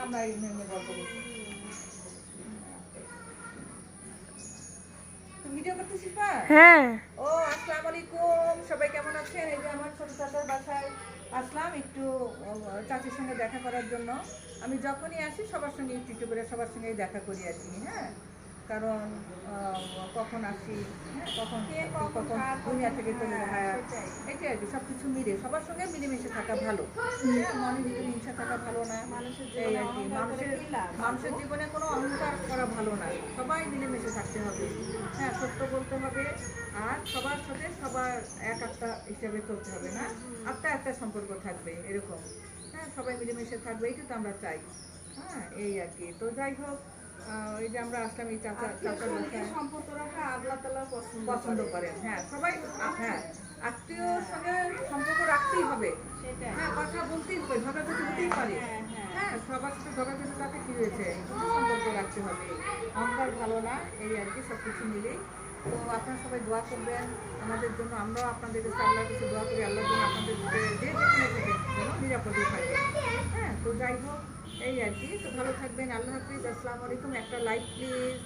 আমরা এমনি গল্প করছি। তুমি ভিডিও করতেছিস না? হ্যাঁ। ও আসসালামু আলাইকুম, সবাই কেমন আছেন? এই যে আমার ছোট চাচার বাসায় আসলাম একটু চাচির সঙ্গে দেখা করার জন্য। আমি যখনই আসি সবার সঙ্গে একটু করে সবার সঙ্গেই দেখা করি আর কি। হ্যাঁ, কারণ কখন আসি, হ্যাঁ কখন কখন দুনিয়া থেকে চলে যায়, হ্যাঁ এটাই আর কি। সব কিছু মিলে সবার সঙ্গে মিলেমিশে থাকা ভালো। হ্যাঁ, মনের ভিতরে হিংসা থাকা ভালো না। এই আর কি, মানুষের জীবনে কোনো অহংকার করা ভালো না। সবাই মিলেমিশে থাকতে হবে। হ্যাঁ, সত্য বলতে হবে। আর সবার সাথে সবার এক আত্মা হিসেবে চলতে হবে না, আত্মা একটা সম্পর্ক থাকবে এরকম। হ্যাঁ, সবাই মিলেমিশে থাকবে, এইটা তো আমরা চাই। হ্যাঁ, এই আর কি। তো যাই হোক, এই যে আমরা আসলাম এই চাচার বাসায়। সম্পর্ক রাখা আল্লাহ তাআলা পছন্দ করেন। হ্যাঁ, সবাই হ্যাঁ আত্মীয়র সঙ্গে সম্পর্ক রাখতেই হবে। হ্যাঁ, কথা বলতেই হবে, ঝগড়াঝাটি হতেই পারে। হ্যাঁ, সবার সাথে ঝগড়াঝাটি তাতে কি হয়েছে, সম্পর্ক রাখতে হবে। অহংকার ভালো না, এই আর কি সব কিছু মিলেই। তো আপনারা সবাই দোয়া করবেন আমাদের জন্য, আমরাও আপনাদের কাছে আল্লাহর কাছে দোয়া করি আল্লাহর জন্য আপনাদের যে যেখানে থেকে যেন নিরাপদে থাকে। হ্যাঁ, তো যাই হোক এই আর কি। তো ভালো থাকবেন, আল্লাহ হাফিজ, আসসালামু আলাইকুম। একটা লাইক প্লিজ।